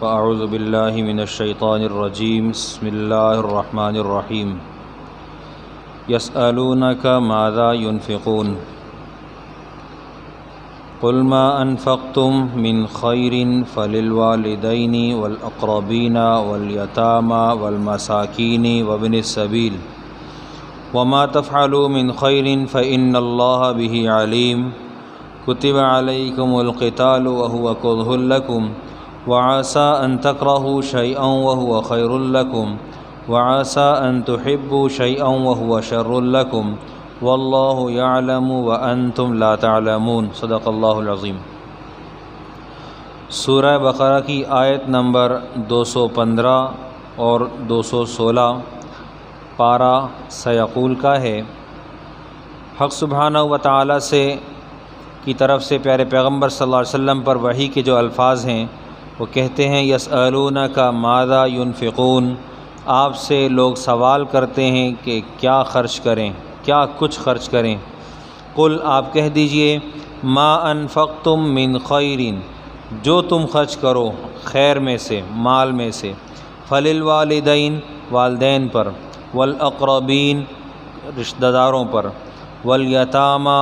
فاعوذ باللہ من الشیطان الرجیم بسم اللہ الرحمن الرحیم یسألونک ماذا ينفقون قل ما انفقتم من خیر فللوالدین والاقربین والیتامى والمساکین وابن السبیل وما تفعلوا من خیر فإن اللہ به علیم كتب علیکم القتال وهو کرہ لکم وعسى أن تكرهوا شيئا وهو خير لكم وعسى أن تحبوا شيئا وهو شر لكم والله يعلم وأنتم لا تعلمون صدق اللہ العظیم۔ سورہ بقرہ کی آیت نمبر 215 اور 216 پارہ سیقول کا ہے۔ حق سبحانہ و تعالی سے کی طرف سے پیارے پیغمبر صلی اللہ علیہ وسلم پر وحی کے جو الفاظ ہیں وہ کہتے ہیں یسألونک ماذا ينفقون، آپ سے لوگ سوال کرتے ہیں کہ کیا خرچ کریں، کیا کچھ خرچ کریں۔ قل آپ کہہ دیجئے ما انفقتم من خیر، جو تم خرچ کرو خیر میں سے، مال میں سے، فللوالدین والدین پر، والاقربین رشتہ داروں پر، والیتامى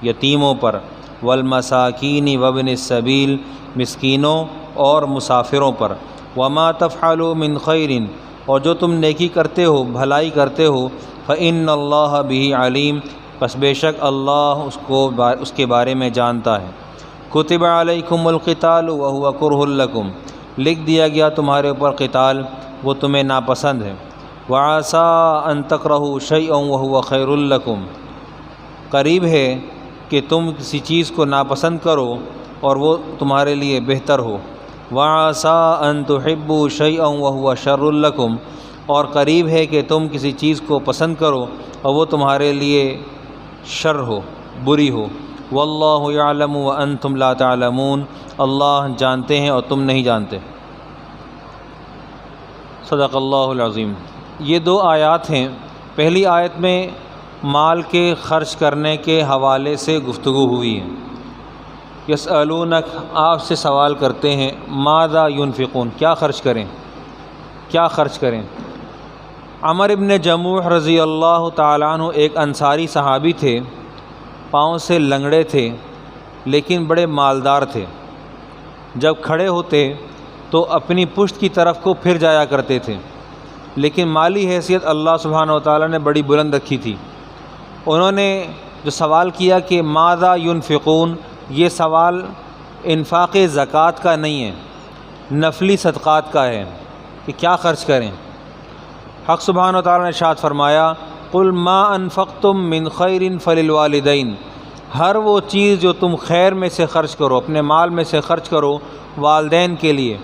یتیموں پر، والمساکین وابن السبیل مسکینوں اور مسافروں پر، وما تفعلوا من خیر اور جو تم نیکی کرتے ہو، بھلائی کرتے ہو، فإن اللہ به علیم پس بے شک اللہ اس کے بارے میں جانتا ہے۔ کتب علیکم القتال وهو کرہ لکم، لکھ دیا گیا تمہارے اوپر قتال، وہ تمہیں ناپسند ہے۔ وعسى ان تکرہوا شیئا وهو خیر لکم، قریب ہے کہ تم کسی چیز کو ناپسند کرو اور وہ تمہارے لیے بہتر ہو۔ وعسى ان تحبوا شیئا وهو شر لکم، اور قریب ہے کہ تم کسی چیز کو پسند کرو اور وہ تمہارے لیے شر ہو، بری ہو۔ واللہ یعلم وانتم لا تعلمون، اللہ جانتے ہیں اور تم نہیں جانتے۔ صدق اللہ العظیم۔ یہ دو آیات ہیں۔ پہلی آیت میں مال کے خرچ کرنے کے حوالے سے گفتگو ہوئی ہے۔ یسألونک آپ سے سوال کرتے ہیں ماذا ينفقون، کیا خرچ کریں، کیا خرچ کریں۔ عمر بن جموح رضی اللہ تعالیٰ عنہ ایک انصاری صحابی تھے، پاؤں سے لنگڑے تھے لیکن بڑے مالدار تھے۔ جب کھڑے ہوتے تو اپنی پشت کی طرف کو پھر جایا کرتے تھے، لیکن مالی حیثیت اللہ سبحانہ و تعالیٰ نے بڑی بلند رکھی تھی۔ انہوں نے جو سوال کیا کہ ماذا ينفقون، یہ سوال انفاق زکوٰۃ کا نہیں ہے، نفلی صدقات کا ہے کہ کیا خرچ کریں۔ حق سبحانہ و تعالیٰ نے ارشاد فرمایا قل ما انفقتم من خیر فللوالدین، ہر وہ چیز جو تم خیر میں سے خرچ کرو، اپنے مال میں سے خرچ کرو، والدین کے لیے۔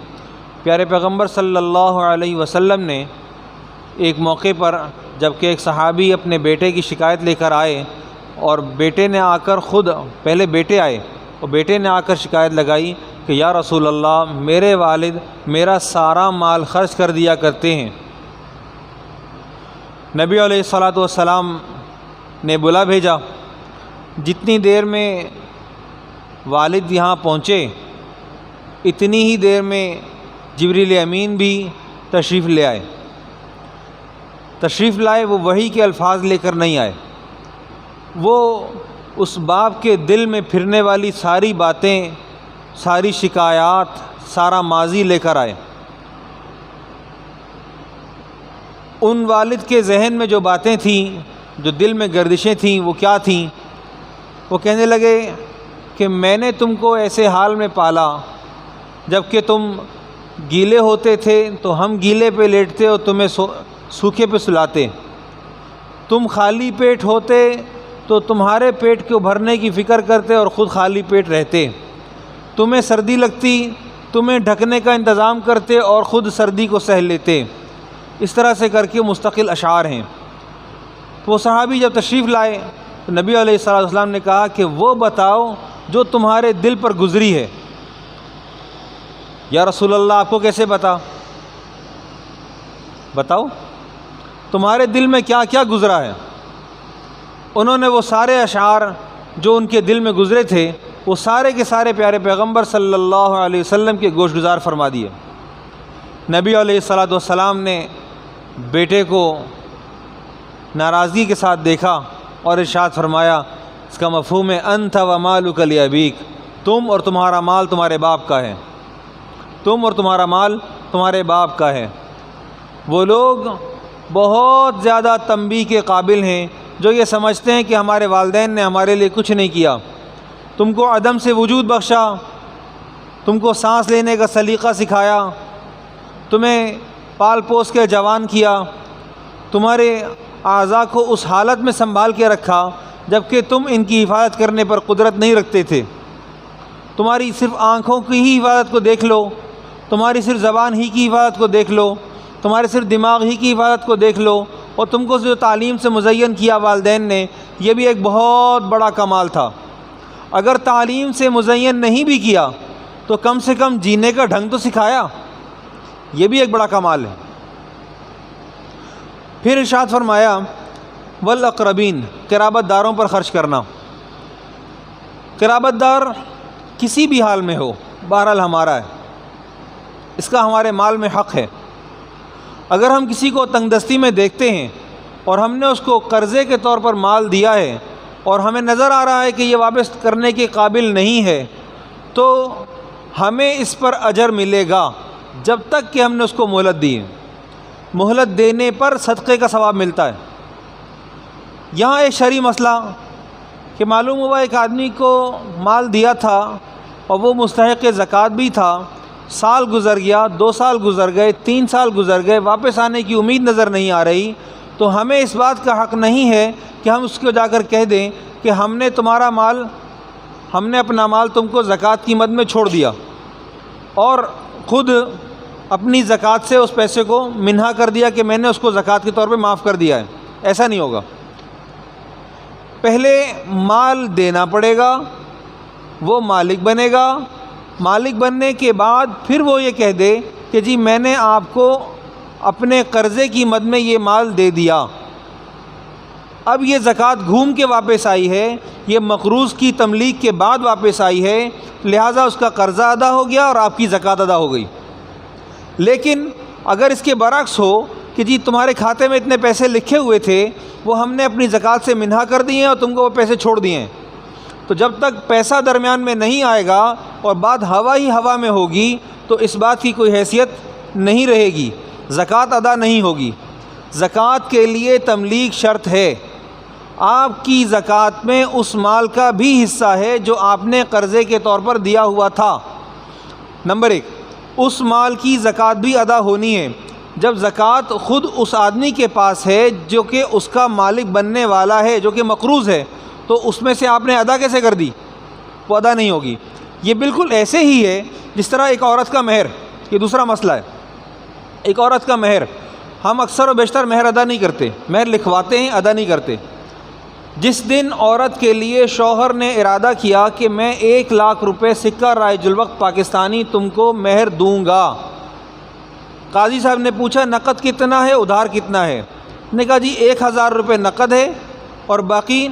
پیارے پیغمبر صلی اللہ علیہ وسلم نے ایک موقع پر جب کہ ایک صحابی اپنے بیٹے کی شکایت لے کر آئے اور بیٹے نے آ کر خود، پہلے بیٹے آئے اور بیٹے نے آ کر شکایت لگائی کہ یا رسول اللہ میرے والد میرا سارا مال خرچ کر دیا کرتے ہیں۔ نبی علیہ الصلاۃ والسلام نے بلا بھیجا۔ جتنی دیر میں والد یہاں پہنچے اتنی ہی دیر میں جبریل امین بھی تشریف لے آئے۔ تشریف لائے، وہ وحی کے الفاظ لے کر نہیں آئے، وہ اس باپ کے دل میں پھرنے والی ساری باتیں، ساری شکایات، سارا ماضی لے کر آئے۔ ان والد کے ذہن میں جو باتیں تھیں، جو دل میں گردشیں تھیں، وہ کیا تھیں؟ وہ کہنے لگے کہ میں نے تم کو ایسے حال میں پالا جب کہ تم گیلے ہوتے تھے تو ہم گیلے پہ لیٹتے اور تمہیں سوکھے پہ سلاتے، تم خالی پیٹ ہوتے تو تمہارے پیٹ کو بھرنے کی فکر کرتے اور خود خالی پیٹ رہتے، تمہیں سردی لگتی تمہیں ڈھکنے کا انتظام کرتے اور خود سردی کو سہ لیتے۔ اس طرح سے کر کے مستقل اشعار ہیں۔ وہ صحابی جب تشریف لائے تو نبی علیہ الصلوۃ والسلام نے کہا کہ وہ بتاؤ جو تمہارے دل پر گزری ہے۔ یا رسول اللہ آپ کو کیسے بتاؤ تمہارے دل میں کیا کیا گزرا ہے؟ انہوں نے وہ سارے اشعار جو ان کے دل میں گزرے تھے وہ سارے کے سارے پیارے پیغمبر صلی اللہ علیہ وسلم کے گوش گزار فرما دیے۔ نبی علیہ الصلوۃ والسلام نے بیٹے کو ناراضگی کے ساتھ دیکھا اور ارشاد فرمایا، اس کا مفہوم ہے انت و مالک لابیک، تم اور تمہارا مال تمہارے باپ کا ہے، تم اور تمہارا مال تمہارے باپ کا ہے۔ وہ لوگ بہت زیادہ تنبیہ کے قابل ہیں جو یہ سمجھتے ہیں کہ ہمارے والدین نے ہمارے لیے کچھ نہیں کیا، تم کو عدم سے وجود بخشا، تم کو سانس لینے کا سلیقہ سکھایا، تمہیں پال پوس کے جوان کیا، تمہارے اعضاء کو اس حالت میں سنبھال کے رکھا جبکہ تم ان کی حفاظت کرنے پر قدرت نہیں رکھتے تھے، تمہاری صرف آنکھوں کی ہی حفاظت کو دیکھ لو، تمہاری صرف زبان ہی کی حفاظت کو دیکھ لو، تمہارے صرف دماغ ہی کی حفاظت کو دیکھ لو، اور تم کو جو تعلیم سے مزین کیا والدین نے، یہ بھی ایک بہت بڑا کمال تھا۔ اگر تعلیم سے مزین نہیں بھی کیا تو کم سے کم جینے کا ڈھنگ تو سکھایا، یہ بھی ایک بڑا کمال ہے۔ پھر ارشاد فرمایا والاقربین، قرابت داروں پر خرچ کرنا۔ قرابت دار کسی بھی حال میں ہو، بہرحال ہمارا ہے، اس کا ہمارے مال میں حق ہے۔ اگر ہم کسی کو تنگ دستی میں دیکھتے ہیں اور ہم نے اس کو قرضے کے طور پر مال دیا ہے اور ہمیں نظر آ رہا ہے کہ یہ واپس کرنے کے قابل نہیں ہے، تو ہمیں اس پر اجر ملے گا جب تک کہ ہم نے اس کو مہلت دی ہے۔ مہلت دینے پر صدقے کا ثواب ملتا ہے۔ یہاں ایک شرعی مسئلہ کہ معلوم ہوا ایک آدمی کو مال دیا تھا اور وہ مستحق زکوٰۃ بھی تھا، سال گزر گیا، 2 سال گزر گئے، 3 سال گزر گئے، واپس آنے کی امید نظر نہیں آ رہی، تو ہمیں اس بات کا حق نہیں ہے کہ ہم اس کو جا کر کہہ دیں کہ ہم نے اپنا مال تم کو زکوٰۃ کی مد میں چھوڑ دیا اور خود اپنی زکوٰۃ سے اس پیسے کو منہا کر دیا کہ میں نے اس کو زکوٰۃ کے طور پہ معاف کر دیا ہے۔ ایسا نہیں ہوگا، پہلے مال دینا پڑے گا، وہ مالک بنے گا، مالک بننے کے بعد پھر وہ یہ کہہ دے کہ جی میں نے آپ کو اپنے قرضے کی مد میں یہ مال دے دیا، اب یہ زکوٰۃ گھوم کے واپس آئی ہے، یہ مقروض کی تملیک کے بعد واپس آئی ہے، لہٰذا اس کا قرضہ ادا ہو گیا اور آپ کی زکوٰۃ ادا ہو گئی۔ لیکن اگر اس کے برعکس ہو کہ جی تمہارے کھاتے میں اتنے پیسے لکھے ہوئے تھے، وہ ہم نے اپنی زکوٰۃ سے منہا کر دیے ہیں اور تم کو وہ پیسے چھوڑ دیے ہیں، تو جب تک پیسہ درمیان میں نہیں آئے گا اور بات ہوا ہی ہوا میں ہوگی تو اس بات کی کوئی حیثیت نہیں رہے گی، زکوٰۃ ادا نہیں ہوگی۔ زکوٰۃ کے لیے تملیک شرط ہے، آپ کی زکوٰۃ میں اس مال کا بھی حصہ ہے جو آپ نے قرضے کے طور پر دیا ہوا تھا۔ نمبر 1، اس مال کی زکوٰۃ بھی ادا ہونی ہے۔ جب زکوٰۃ خود اس آدمی کے پاس ہے جو کہ اس کا مالک بننے والا ہے، جو کہ مقروض ہے، تو اس میں سے آپ نے ادا کیسے کر دی؟ وہ ادا نہیں ہوگی۔ یہ بالکل ایسے ہی ہے جس طرح ایک عورت کا مہر، یہ دوسرا مسئلہ ہے۔ ایک عورت کا مہر، ہم اکثر و بیشتر مہر ادا نہیں کرتے، مہر لکھواتے ہیں، ادا نہیں کرتے۔ جس دن عورت کے لیے شوہر نے ارادہ کیا کہ میں 1 لاکھ روپے سکہ رائج الوقت پاکستانی تم کو مہر دوں گا، قاضی صاحب نے پوچھا نقد کتنا ہے، ادھار کتنا ہے؟ نے کہا جی 1000 روپے نقد ہے اور باقی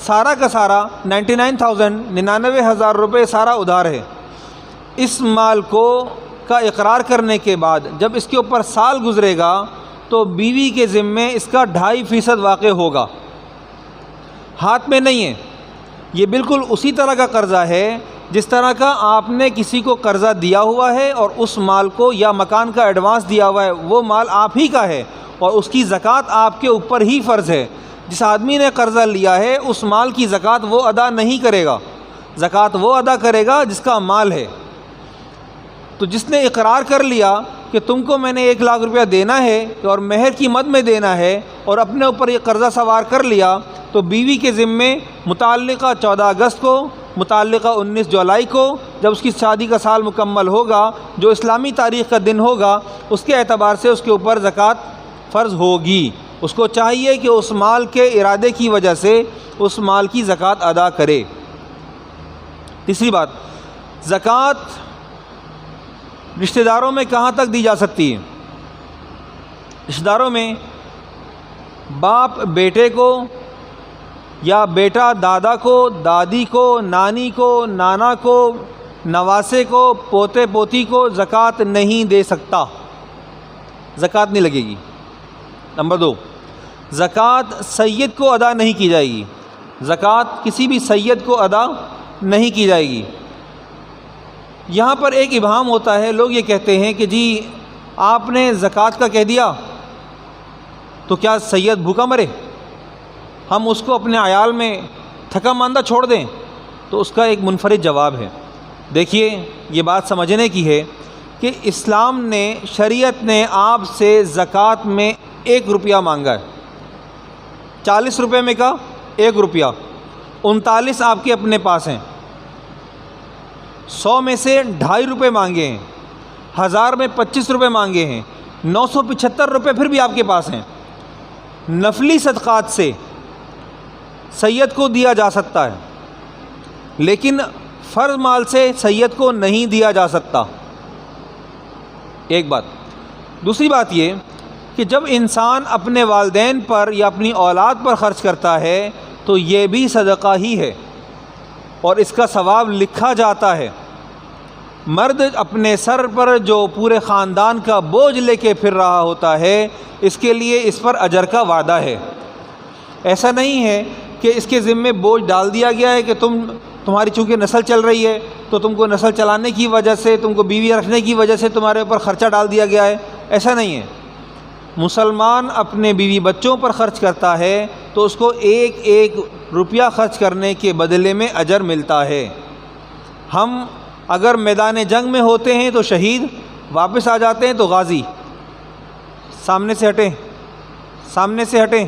سارا کا سارا 99,000 روپے سارا ادھار ہے۔ اس مال کا اقرار کرنے کے بعد جب اس کے اوپر سال گزرے گا تو بیوی کے ذمے اس کا 2.5% واقع ہوگا، ہاتھ میں نہیں ہے۔ یہ بالکل اسی طرح کا قرضہ ہے جس طرح کا آپ نے کسی کو قرضہ دیا ہوا ہے اور اس مال کو یا مکان کا ایڈوانس دیا ہوا ہے، وہ مال آپ ہی کا ہے اور اس کی زکوٰۃ آپ کے اوپر ہی فرض ہے۔ جس آدمی نے قرضہ لیا ہے اس مال کی زکوٰۃ وہ ادا نہیں کرے گا، زکوٰۃ وہ ادا کرے گا جس کا مال ہے۔ تو جس نے اقرار کر لیا کہ تم کو میں نے 1 لاکھ روپیہ دینا ہے اور مہر کی مد میں دینا ہے اور اپنے اوپر یہ قرضہ سوار کر لیا، تو بیوی کے ذمے متعلقہ 14 اگست کو، متعلقہ 19 جولائی کو، جب اس کی شادی کا سال مکمل ہوگا، جو اسلامی تاریخ کا دن ہوگا، اس کے اعتبار سے اس کے اوپر زکوٰۃ فرض ہوگی۔ اس کو چاہیے کہ اس مال کے ارادے کی وجہ سے اس مال کی زکوٰۃ ادا کرے۔ تیسری بات، زکوٰۃ رشتہ داروں میں کہاں تک دی جا سکتی ہے؟ رشتہ داروں میں باپ بیٹے کو، یا بیٹا دادا کو، دادی کو، نانی کو، نانا کو، نواسے کو، پوتے پوتی کو زکوٰۃ نہیں دے سکتا، زکوٰۃ نہیں لگے گی۔ نمبر 2، زکوٰۃ سید کو ادا نہیں کی جائے گی، زکوٰۃ کسی بھی سید کو ادا نہیں کی جائے گی۔ یہاں پر ایک ابہام ہوتا ہے، لوگ یہ کہتے ہیں کہ جی آپ نے زکوٰۃ کا کہہ دیا تو کیا سید بھوکا مرے، ہم اس کو اپنے عیال میں تھکا ماندہ چھوڑ دیں؟ تو اس کا ایک منفرد جواب ہے۔ دیکھیے یہ بات سمجھنے کی ہے کہ اسلام نے، شریعت نے آپ سے زکوٰۃ میں 1 روپیہ مانگا ہے، 40 روپے میں کا 1 روپیہ، 39 آپ کے اپنے پاس ہیں، 100 میں سے 2.5 روپے مانگے ہیں، 1000 میں 25 روپے مانگے ہیں، 975 روپے پھر بھی آپ کے پاس ہیں۔ نفلی صدقات سے سید کو دیا جا سکتا ہے، لیکن فرض مال سے سید کو نہیں دیا جا سکتا، ایک بات۔ دوسری بات یہ کہ جب انسان اپنے والدین پر یا اپنی اولاد پر خرچ کرتا ہے تو یہ بھی صدقہ ہی ہے اور اس کا ثواب لکھا جاتا ہے۔ مرد اپنے سر پر جو پورے خاندان کا بوجھ لے کے پھر رہا ہوتا ہے، اس کے لیے اس پر اجر کا وعدہ ہے۔ ایسا نہیں ہے کہ اس کے ذمے بوجھ ڈال دیا گیا ہے کہ تمہاری چونکہ نسل چل رہی ہے تو تم کو نسل چلانے کی وجہ سے، تم کو بیوی رکھنے کی وجہ سے تمہارے اوپر خرچہ ڈال دیا گیا ہے، ایسا نہیں ہے۔ مسلمان اپنے بیوی بچوں پر خرچ کرتا ہے تو اس کو 1 روپیہ خرچ کرنے کے بدلے میں اجر ملتا ہے۔ ہم اگر میدان جنگ میں ہوتے ہیں تو شہید، واپس آ جاتے ہیں تو غازی۔ سامنے سے ہٹیں، سامنے سے ہٹیں،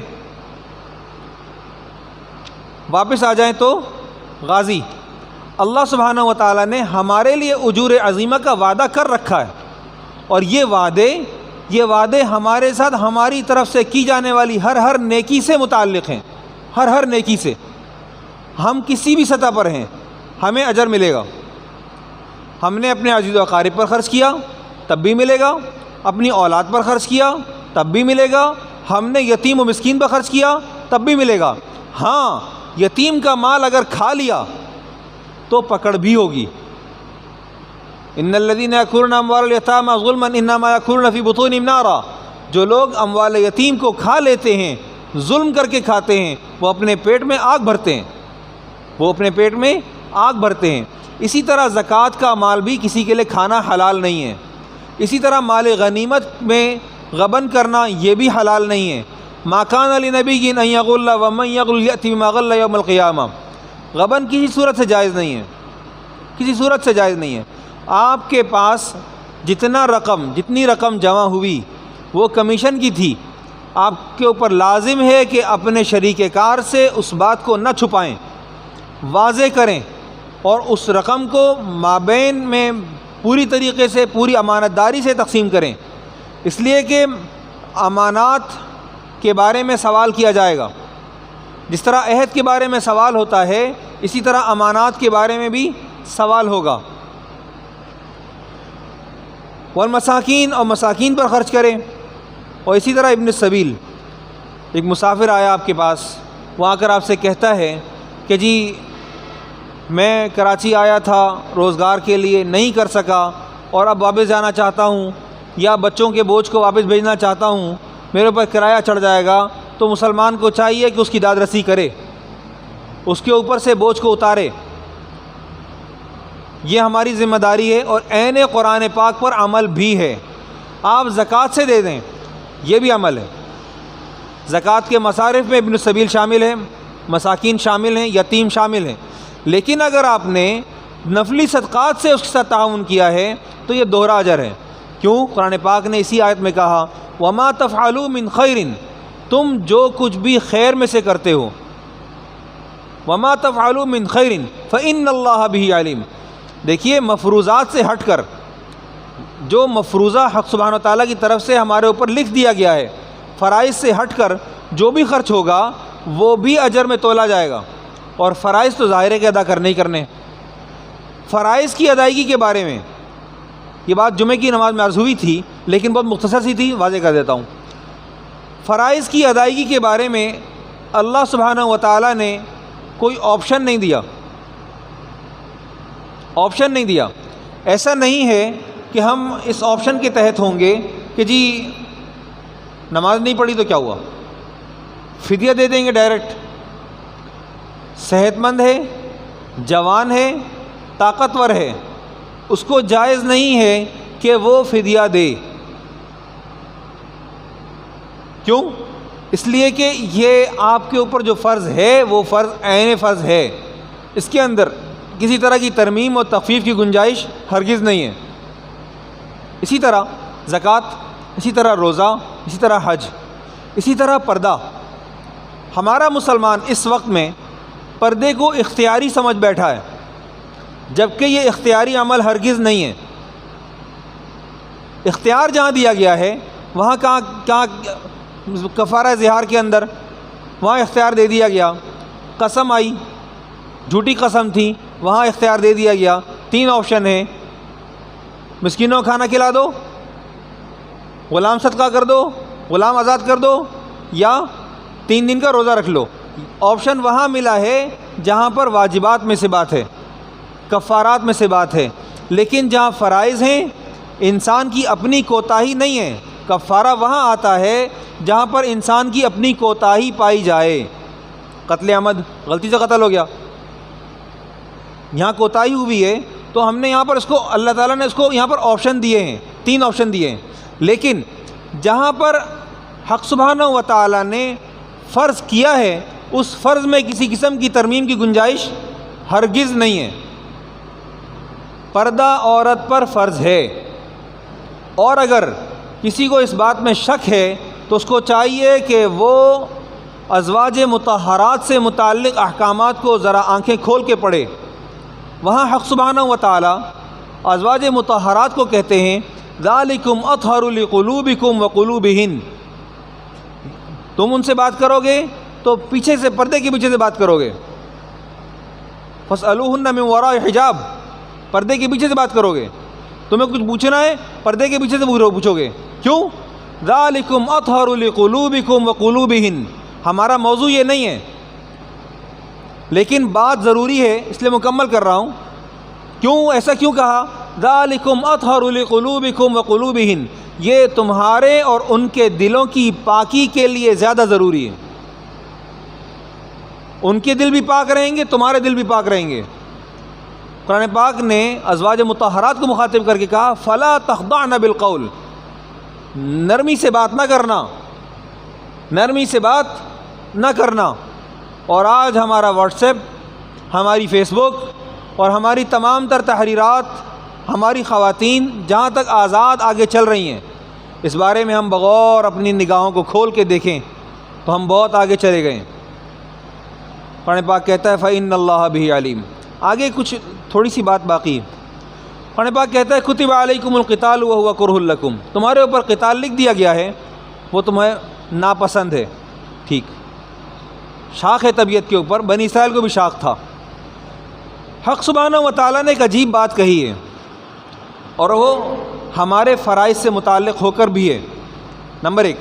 واپس آ جائیں تو غازی۔ اللہ سبحانہ و تعالیٰ نے ہمارے لیے اجور عظیمہ کا وعدہ کر رکھا ہے، اور یہ وعدے ہمارے ساتھ ہماری طرف سے کی جانے والی ہر نیکی سے متعلق ہیں، ہر نیکی سے۔ ہم کسی بھی سطح پر ہیں، ہمیں اجر ملے گا۔ ہم نے اپنے عزیز و اقارب پر خرچ کیا تب بھی ملے گا، اپنی اولاد پر خرچ کیا تب بھی ملے گا، ہم نے یتیم و مسکین پر خرچ کیا تب بھی ملے گا۔ ہاں، یتیم کا مال اگر کھا لیا تو پکڑ بھی ہوگی۔ ان الذین یأکلون اموال الیتامی ظلما انما یأکلون فی بطونہم نارا، جو لوگ اموال یتیم کو کھا لیتے ہیں، ظلم کر کے کھاتے ہیں، وہ اپنے پیٹ میں آگ بھرتے ہیں، وہ اپنے پیٹ میں آگ بھرتے ہیں۔ اسی طرح زکوٰۃ کا مال بھی کسی کے لیے کھانا حلال نہیں ہے۔ اسی طرح مال غنیمت میں غبن کرنا یہ بھی حلال نہیں ہے۔ ما کان لنبی ان یغل ومن یغل یأتی بما غل یوم القیامہ، غبن کسی صورت سے جائز نہیں ہے، کسی صورت سے جائز نہیں ہے۔ آپ کے پاس جتنی رقم جمع ہوئی وہ کمیشن کی تھی، آپ کے اوپر لازم ہے کہ اپنے شریک کار سے اس بات کو نہ چھپائیں، واضح کریں، اور اس رقم کو مابین میں پوری طریقے سے، پوری امانت داری سے تقسیم کریں، اس لیے کہ امانات کے بارے میں سوال کیا جائے گا۔ جس طرح عہد کے بارے میں سوال ہوتا ہے، اسی طرح امانات کے بارے میں بھی سوال ہوگا۔ والمساکین، اور مساکین پر خرچ کریں۔ اور اسی طرح ابن السبیل، ایک مسافر آیا آپ کے پاس، وہ آ کر آپ سے کہتا ہے کہ جی میں کراچی آیا تھا روزگار کے لیے، نہیں کر سکا اور اب واپس جانا چاہتا ہوں، یا بچوں کے بوجھ کو واپس بھیجنا چاہتا ہوں، میرے اوپر کرایہ چڑھ جائے گا۔ تو مسلمان کو چاہیے کہ اس کی داد رسی کرے، اس کے اوپر سے بوجھ کو اتارے، یہ ہماری ذمہ داری ہے، اور عین قرآن پاک پر عمل بھی ہے۔ آپ زکوٰۃ سے دے دیں، یہ بھی عمل ہے۔ زکوٰۃ کے مصارف میں ابن السبیل شامل ہیں، مساکین شامل ہیں، یتیم شامل ہیں، لیکن اگر آپ نے نفلی صدقات سے اس کے ساتھ تعاون کیا ہے تو یہ دوہرا اجر ہے۔ کیوں؟ قرآن پاک نے اسی آیت میں کہا وَمَا تَفْعَلُوا مِنْ خَيْرٍ، تم جو کچھ بھی خیر میں سے کرتے ہو، وَمَا تَفْعَلُوا مِنْ خَيْرٍ فَإِنَّ اللَّهَ بِهِ عَلِيمٌ۔ دیکھیے مفروضات سے ہٹ کر، جو مفروضہ حق سبحانہ و تعالیٰ کی طرف سے ہمارے اوپر لکھ دیا گیا ہے، فرائض سے ہٹ کر جو بھی خرچ ہوگا وہ بھی اجر میں تولا جائے گا۔ اور فرائض تو ظاہر ہے کہ ادا کرنے ہی کرنے۔ فرائض کی ادائیگی کے بارے میں یہ بات جمعہ کی نماز میں عرض ہوئی تھی، لیکن بہت مختصر سی تھی، واضح کر دیتا ہوں۔ فرائض کی ادائیگی کے بارے میں اللہ سبحانہ و تعالیٰ نے کوئی آپشن نہیں دیا، آپشن نہیں دیا۔ ایسا نہیں ہے کہ ہم اس آپشن کے تحت ہوں گے کہ جی نماز نہیں پڑھی تو کیا ہوا، فدیہ دے دیں گے ڈائریکٹ۔ صحت مند ہے، جوان ہے، طاقتور ہے، اس کو جائز نہیں ہے کہ وہ فدیہ دے۔ کیوں؟ اس لیے کہ یہ آپ کے اوپر جو فرض ہے وہ فرض عین فرض ہے، اس کے اندر کسی طرح کی ترمیم اور تخفیف کی گنجائش ہرگز نہیں ہے۔ اسی طرح زکوٰۃ، اسی طرح روزہ، اسی طرح حج، اسی طرح پردہ۔ ہمارا مسلمان اس وقت میں پردے کو اختیاری سمجھ بیٹھا ہے، جبکہ یہ اختیاری عمل ہرگز نہیں ہے۔ اختیار جہاں دیا گیا ہے وہاں کہاں کفارہ ظہار کے اندر وہاں اختیار دے دیا گیا۔ قسم آئی، جھوٹی قسم تھی، وہاں اختیار دے دیا گیا۔ 3 آپشن ہیں، مسکینوں کو کھانا کھلا دو، غلام صدقہ کر دو، غلام آزاد کر دو، یا 3 دن کا روزہ رکھ لو۔ آپشن وہاں ملا ہے جہاں پر واجبات میں سے بات ہے، کفارات میں سے بات ہے، لیکن جہاں فرائض ہیں انسان کی اپنی کوتاہی نہیں ہے۔ کفارہ وہاں آتا ہے جہاں پر انسان کی اپنی کوتاہی پائی جائے۔ قتل عمد، غلطی سے قتل ہو گیا، یہاں کوتاہی ہوئی ہے، تو ہم نے یہاں پر اس کو، اللہ تعالیٰ نے اس کو یہاں پر آپشن دیے ہیں، 3 آپشن دیے ہیں۔ لیکن جہاں پر حق سبحانہ و تعالیٰ نے فرض کیا ہے اس فرض میں کسی قسم کی ترمیم کی گنجائش ہرگز نہیں ہے۔ پردہ عورت پر فرض ہے، اور اگر کسی کو اس بات میں شک ہے تو اس کو چاہیے کہ وہ ازواج مطہرات سے متعلق احکامات کو ذرا آنکھیں کھول کے پڑھے۔ وہاں حق سبحانہ و تعالیٰ ازواج مطہرات کو کہتے ہیں ذالکم اطہر لقلوبکم وقلوبہن۔ تم ان سے بات کرو گے تو پیچھے سے، پردے کے پیچھے سے بات کرو گے۔ فاسألوہن من وراء حجاب، پردے کے پیچھے سے بات کرو گے۔ تمہیں کچھ پوچھنا ہے پردے کے پیچھے سے پوچھو گے۔ کیوں؟ ذالکم اطہر لقلوبکم وقلوبہن۔ ہمارا موضوع یہ نہیں ہے، لیکن بات ضروری ہے اس لیے مکمل کر رہا ہوں۔ کیوں ایسا کیوں کہا؟ ذالکم اطہر لقلوبکم وقلوبہن، یہ تمہارے اور ان کے دلوں کی پاکی کے لیے زیادہ ضروری ہے۔ ان کے دل بھی پاک رہیں گے، تمہارے دل بھی پاک رہیں گے۔ قرآن پاک نے ازواج مطہرات کو مخاطب کر کے کہا فلا تخضعن بالقول، نرمی سے بات نہ کرنا، نرمی سے بات نہ کرنا۔ اور آج ہمارا واٹس ایپ، ہماری فیس بک اور ہماری تمام تر تحریرات، ہماری خواتین جہاں تک آزاد آگے چل رہی ہیں، اس بارے میں ہم بغور اپنی نگاہوں کو کھول کے دیکھیں تو ہم بہت آگے چلے گئے۔ قرآن پاک کہتا ہے فإن اللہ بہ علیم۔ آگے کچھ تھوڑی سی بات باقی ہے۔ قرآن پاک کہتا ہے کتب علیکم القتال وہو کرہ لکم، تمہارے اوپر قتال لکھ دیا گیا ہے، وہ تمہیں ناپسند ہے۔ ٹھیک، شاخ ہے طبیعت کے اوپر، بنی اسرائیل کو بھی شاخ تھا۔ حق سبحانہ و تعالیٰ نے ایک عجیب بات کہی ہے، اور وہ ہمارے فرائض سے متعلق ہو کر بھی ہے۔ نمبر 1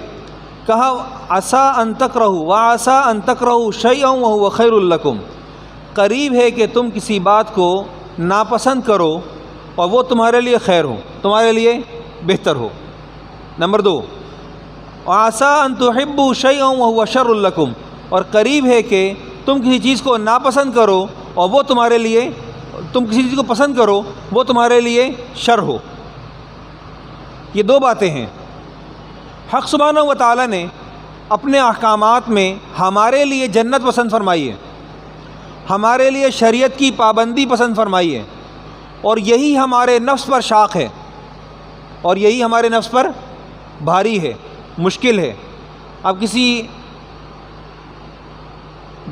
کہا عسیٰ ان تکرہوا وعسیٰ ان تکرہوا شیئا وہو خیر لکم، قریب ہے کہ تم کسی بات کو ناپسند کرو اور وہ تمہارے لیے خیر ہو، تمہارے لیے بہتر ہو۔ نمبر 2 وعسیٰ ان تحبوا شیئا وہو شر لکم، اور قریب ہے کہ تم کسی چیز کو ناپسند کرو اور وہ تمہارے لیے، تم کسی چیز کو پسند کرو وہ تمہارے لیے شر ہو۔ یہ 2 باتیں ہیں۔ حق سبحانہ و تعالیٰ نے اپنے احکامات میں ہمارے لیے جنت پسند فرمائی ہے، ہمارے لیے شریعت کی پابندی پسند فرمائی ہے، اور یہی ہمارے نفس پر شاق ہے، اور یہی ہمارے نفس پر بھاری ہے، مشکل ہے۔ اب کسی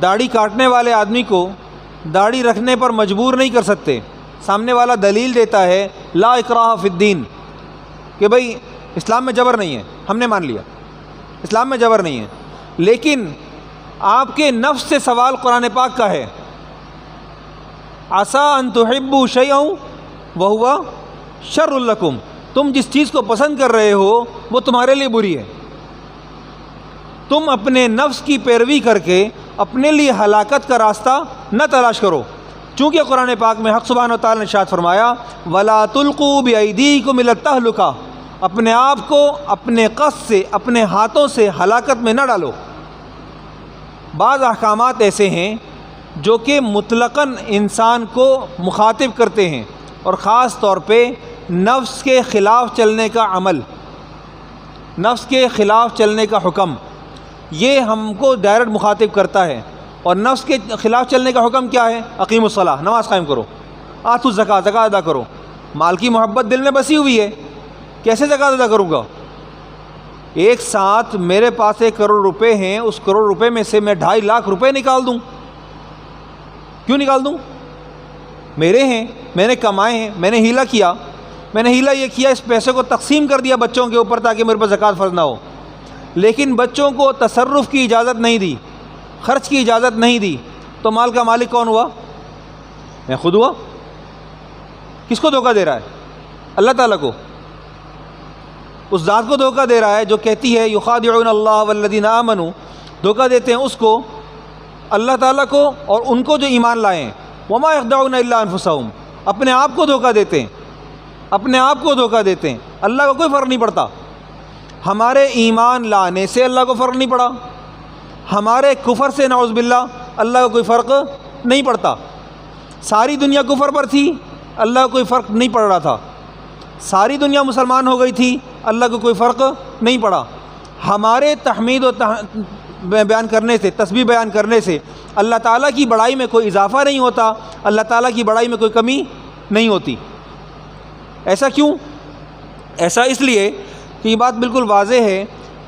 داڑھی کاٹنے والے آدمی کو داڑھی رکھنے پر مجبور نہیں کر سکتے۔ سامنے والا دلیل دیتا ہے لا اکراہ فی الدین، کہ بھئی اسلام میں جبر نہیں ہے، ہم نے مان لیا اسلام میں جبر نہیں ہے، لیکن آپ کے نفس سے سوال قرآن پاک کا ہے عسیٰ ان تحبوا شیئا وہو شر لکم، تم جس چیز کو پسند کر رہے ہو وہ تمہارے لیے بری ہے۔ تم اپنے نفس کی پیروی کر کے اپنے لیے ہلاکت کا راستہ نہ تلاش کرو، چونکہ قرآن پاک میں حق سبحانہ و تعالیٰ نے ارشاد فرمایا وَلَا تُلْقُوا بِأَيْدِيكُمْ إِلَى التَّهْلُكَةِ، اپنے آپ کو اپنے قصد سے، اپنے ہاتھوں سے ہلاکت میں نہ ڈالو۔ بعض احکامات ایسے ہیں جو کہ مطلقاً انسان کو مخاطب کرتے ہیں، اور خاص طور پہ نفس کے خلاف چلنے کا عمل، نفس کے خلاف چلنے کا حکم، یہ ہم کو ڈائریکٹ مخاطب کرتا ہے۔ اور نفس کے خلاف چلنے کا حکم کیا ہے؟ اقیم الصلاۃ، نماز قائم کرو، آتوا الزکوٰۃ، زکوٰۃ ادا کرو۔ مال کی محبت دل میں بسی ہوئی ہے، کیسے زکوٰۃ ادا کروں گا؟ ایک ساتھ میرے پاس 1 کروڑ روپے ہیں، اس کروڑ روپے میں سے میں 2.5 لاکھ روپے نکال دوں؟ کیوں نکال دوں؟ میرے ہیں، میں نے کمائے ہیں، میں نے ہیلا کیا، میں نے ہیلا یہ کیا، اس پیسے کو تقسیم کر دیا بچوں کے اوپر تاکہ میرے پر زکوٰۃ فرض نہ ہو، لیکن بچوں کو تصرف کی اجازت نہیں دی، خرچ کی اجازت نہیں دی، تو مال کا مالک کون ہوا؟ میں خود ہوا۔ کس کو دھوکہ دے رہا ہے؟ اللہ تعالیٰ کو، اس ذات کو دھوکہ دے رہا ہے جو کہتی ہے یخادعون اللہ والذین آمنوا، دھوکہ دیتے ہیں اس کو، اللہ تعالیٰ کو اور ان کو جو ایمان لائے ہیں۔ وما یخدعون الا انفسهم، اپنے آپ کو دھوکہ دیتے ہیں، اپنے آپ کو دھوکہ دیتے ہیں، اللہ کو کوئی فرق نہیں پڑتا۔ ہمارے ایمان لانے سے اللہ کو فرق نہیں پڑا، ہمارے کفر سے نعوذ باللہ اللہ کو کوئی فرق نہیں پڑتا۔ ساری دنیا کفر پر تھی، اللہ کو کوئی فرق نہیں پڑ رہا تھا، ساری دنیا مسلمان ہو گئی تھی، اللہ کو کوئی فرق نہیں پڑا۔ ہمارے تحمید و بیان کرنے سے، تسبیح بیان کرنے سے اللہ تعالیٰ کی بڑائی میں کوئی اضافہ نہیں ہوتا، اللہ تعالیٰ کی بڑائی میں کوئی کمی نہیں ہوتی۔ ایسا کیوں؟ ایسا اس لیے کہ یہ بات بالکل واضح ہے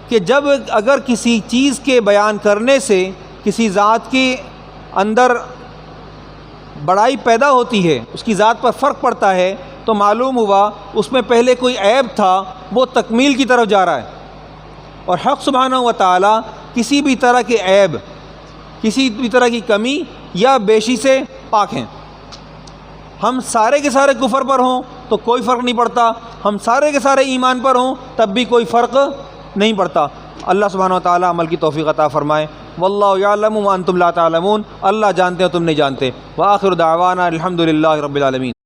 کہ جب اگر کسی چیز کے بیان کرنے سے کسی ذات کے اندر بڑائی پیدا ہوتی ہے، اس کی ذات پر فرق پڑتا ہے، تو معلوم ہوا اس میں پہلے کوئی عیب تھا، وہ تکمیل کی طرف جا رہا ہے۔ اور حق سبحانہ و تعالیٰ کسی بھی طرح کے عیب، کسی بھی طرح کی کمی یا بیشی سے پاک ہیں۔ ہم سارے کے سارے کفر پر ہوں تو کوئی فرق نہیں پڑتا، ہم سارے کے سارے ایمان پر ہوں تب بھی کوئی فرق نہیں پڑتا۔ اللہ سبحانہ و تعالیٰ عمل کی توفیق عطا فرمائے۔ واللہ یعلم وانتم لا تعلمون، اللہ جانتے ہیں تم نہیں جانتے۔ وآخر دعوانا الحمد للہ رب العالمین۔